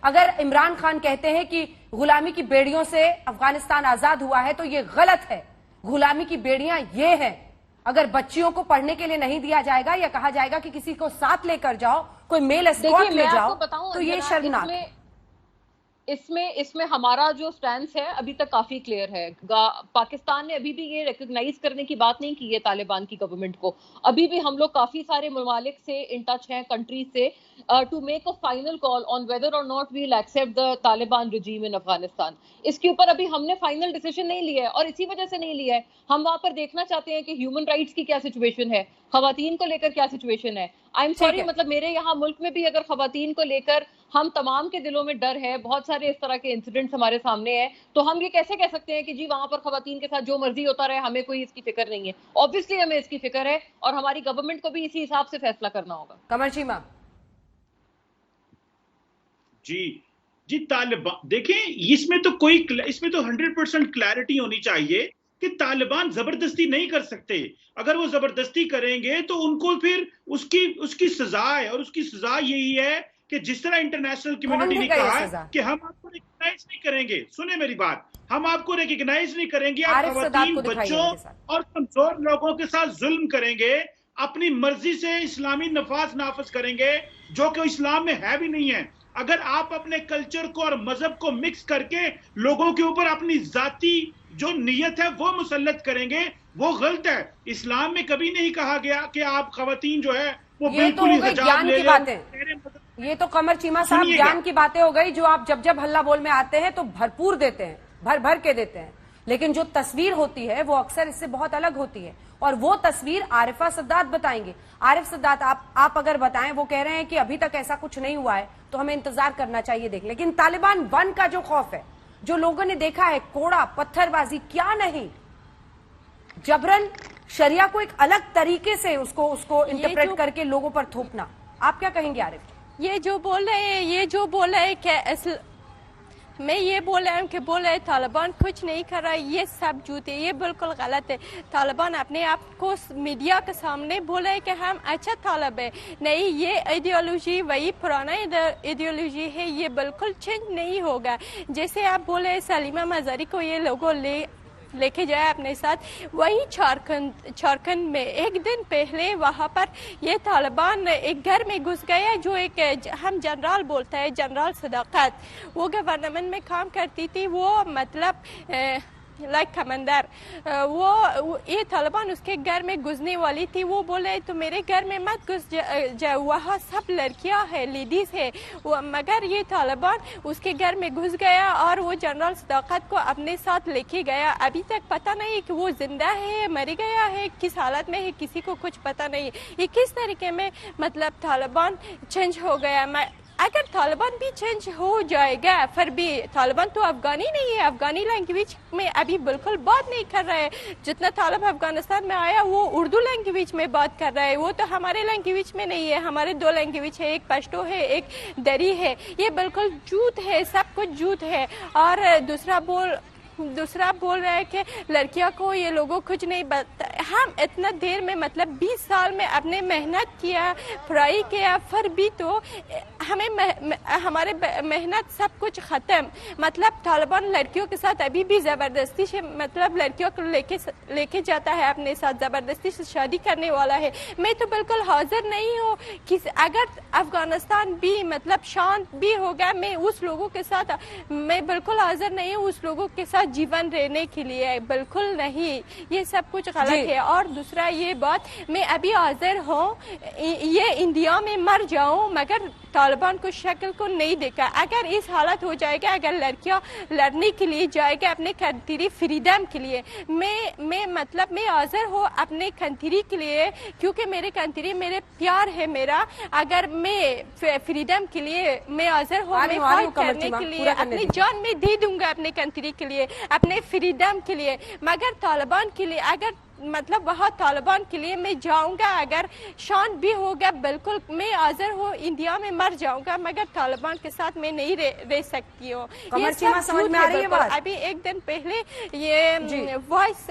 اگر عمران خان کہتے ہیں کہ غلامی کی بیڑیوں سے افغانستان آزاد ہوا ہے تو یہ غلط ہے. غلامی کی بیڑیاں یہ ہیں. اگر بچیوں کو پڑھنے کے لیے نہیں دیا جائے گا یا کہا جائے گا کہ کسی کو ساتھ لے کر جاؤ, کوئی میل اسکارٹ لے جاؤ, تو یہ شرمناک ہے. اس میں ہمارا جو سٹینس ہے ابھی تک کافی کلیئر ہے. پاکستان نے ابھی بھی یہ ریکگنائز کرنے کی بات نہیں کی ہے طالبان کی گورنمنٹ کو. ابھی بھی ہم لوگ کافی سارے ممالک سے ان ٹچ ہیں, کنٹریز سے, to make a final call on whether اور not we will accept the Taliban regime in Afghanistan. اس کے اوپر ابھی ہم نے فائنل ڈیسیژن نہیں لیا ہے, اور اسی وجہ سے نہیں لیا ہے. ہم وہاں پر دیکھنا چاہتے ہیں کہ ہیومن رائٹس کی کیا سچویشن ہے, خواتین کو لے کر کیا سچویشن ہے. آئی ایم سوری, مطلب میرے یہاں ملک میں بھی اگر خواتین کو لے کر ہم تمام کے دلوں میں ڈر ہے, بہت سارے اس طرح کے انسیڈنٹس ہمارے سامنے ہیں, تو ہم یہ کیسے کہہ سکتے ہیں کہ جی وہاں پر خواتین کے ساتھ جو مرضی ہوتا رہے, ہمیں کوئی اس کی فکر نہیں ہے. obviously ہمیں اس کی فکر ہے, اور ہماری گورنمنٹ کو بھی اسی حساب سے فیصلہ کرنا ہوگا. قمر چیمہ جی طالبان دیکھیں, اس میں تو 100% کلیئرٹی ہونی چاہیے کہ طالبان زبردستی نہیں کر سکتے. اگر وہ زبردستی کریں گے تو ان کو پھر اس کی سزا ہے, اور اس کی سزا یہی ہے کہ جس طرح انٹرنیشنل کمیونٹی نے کہا ہے کہ ہم آپ کو ریکگنائز نہیں کریں گے. سنیں میری بات, ہم آپ کو ریکگنائز نہیں کریں گے. آپ خواتین, بچوں اور کمزور لوگوں کے ساتھ ظلم کریں گے, اپنی مرضی سے اسلامی نافذ کریں گے, جو کہ اسلام میں ہے بھی نہیں ہے. اگر آپ اپنے کلچر کو اور مذہب کو مکس کر کے لوگوں کے اوپر اپنی ذاتی جو نیت ہے وہ مسلط کریں گے, وہ غلط ہے. اسلام میں کبھی نہیں کہا گیا کہ آپ خواتین جو ہے وہ بالکل ہی حجاب لے لیں. یہ تو قمر چیمہ صاحب گیان کی باتیں ہو گئی, جو آپ جب ہلہ بول میں آتے ہیں تو بھرپور دیتے ہیں, بھر کے دیتے ہیں, لیکن جو تصویر ہوتی ہے وہ اکثر اس سے بہت الگ ہوتی ہے, اور وہ تصویر عارفہ صداد بتائیں گے. عارف صداد آپ اگر بتائیں, وہ کہہ رہے ہیں کہ ابھی تک ایسا کچھ نہیں ہوا ہے تو ہمیں انتظار کرنا چاہیے دیکھ. لیکن طالبان 1 کا جو خوف ہے, جو لوگوں نے دیکھا ہے, کوڑا پتھر بازی کیا نہیں, جبرن شریعہ کو ایک الگ طریقے سے اس کو انٹرپریٹ کر کے لوگوں پر تھوپنا, آپ کیا کہیں گے عارف؟ یہ جو بول رہے ہیں کہ میں یہ بول رہا ہوں کہ طالبان کچھ نہیں کر رہا ہے, یہ سب جھوٹ ہے, یہ بالکل غلط ہے. طالبان اپنے آپ کو میڈیا کے سامنے بول رہے ہیں کہ ہم اچھا طالب ہے. نہیں, یہ ایڈیالوجی وہی پرانا ایڈیالوجی ہے, یہ بالکل چینج نہیں ہوگا. جیسے آپ بولے سلیمہ مزاری کو یہ لوگوں لے کے جائے اپنے ساتھ, وہی جھارکھنڈ میں ایک دن پہلے وہاں پر یہ طالبان ایک گھر میں گھس گیا, جو ایک ہم جنرال بولتا ہے, جنرال صداقت, وہ گورنمنٹ میں کام کرتی تھی, وہ مطلب لائک کمانڈر, وہ یہ طالبان اس کے گھر میں گھسنے والی تھی. وہ بولے تو میرے گھر میں مت گھس جاؤ, وہاں سب لڑکیاں ہیں, لیڈیز ہے, مگر یہ طالبان اس کے گھر میں گھس گیا اور وہ جنرل صداقت کو اپنے ساتھ لے کے گیا. ابھی تک پتہ نہیں کہ وہ زندہ ہے, مر گیا ہے, کس حالت میں ہے, کسی کو کچھ پتہ نہیں. یہ کس طریقے میں مطلب طالبان چینج ہو گیا. اگر طالبان بھی چینج ہو جائے گا, پھر بھی طالبان تو افغانی نہیں ہے, افغانی لینگویج میں ابھی بالکل بات نہیں کر رہا ہے. جتنا طالب افغانستان میں آیا وہ اردو لینگویج میں بات کر رہا ہے, وہ تو ہمارے لینگویج میں نہیں ہے. ہمارے 2 لینگویج ہے, ایک پشتو ہے, ایک دری ہے. یہ بالکل جھوٹ ہے, سب کچھ جھوٹ ہے. اور دوسرا بول رہا ہے کہ لڑکیوں کو یہ لوگوں کچھ نہیں بتا. ہم اتنا دیر میں مطلب 20 سال میں اپنے محنت کیا, پڑھائی کیا, پھر بھی تو ہمیں ہمارے محنت سب کچھ ختم. مطلب طالبان لڑکیوں کے ساتھ ابھی بھی زبردستی سے مطلب لڑکیوں کو لے کے جاتا ہے اپنے ساتھ, زبردستی سے شادی کرنے والا ہے. میں تو بالکل حاضر نہیں ہوں کہ اگر افغانستان بھی مطلب شانت بھی ہوگا, میں اس لوگوں کے ساتھ, میں بالکل حاضر نہیں ہوں اس لوگوں کے ساتھ جیون رہنے کے لیے, بالکل نہیں. یہ سب کچھ غلط ہے. اور دوسرا یہ بات, میں ابھی حاضر ہوں یہ انڈیا میں مر جاؤں, مگر طالبان کو شکل کو نہیں دیکھا. اگر اس حالت ہو جائے گا, اگر لڑکیاں لڑنے کے لیے جائے گا اپنے کنٹری فریڈم کے لیے, میں مطلب میں حاضر ہوں اپنے کنٹری کے لیے, کیونکہ میرے کنٹری میرے پیار ہے میرا. اگر میں فریڈم کے لیے میں حاضر ہوں, میں فائٹ کرنے کے لیے اپنی جان میں دے دوں گا اپنے کنٹری کے لیے, اپنے فریڈم کے لیے. مگر طالبان کے لیے اگر مطلب وہاں طالبان کے لیے میں جاؤں گا, اگر شان بھی ہوگا, بالکل میں حاضر ہوں انڈیا میں مر جاؤں گا, مگر طالبان کے ساتھ میں نہیں رہ سکتی ہوں. سمجھ میں آ رہی ہے بات. ابھی ایک دن پہلے یہ وائس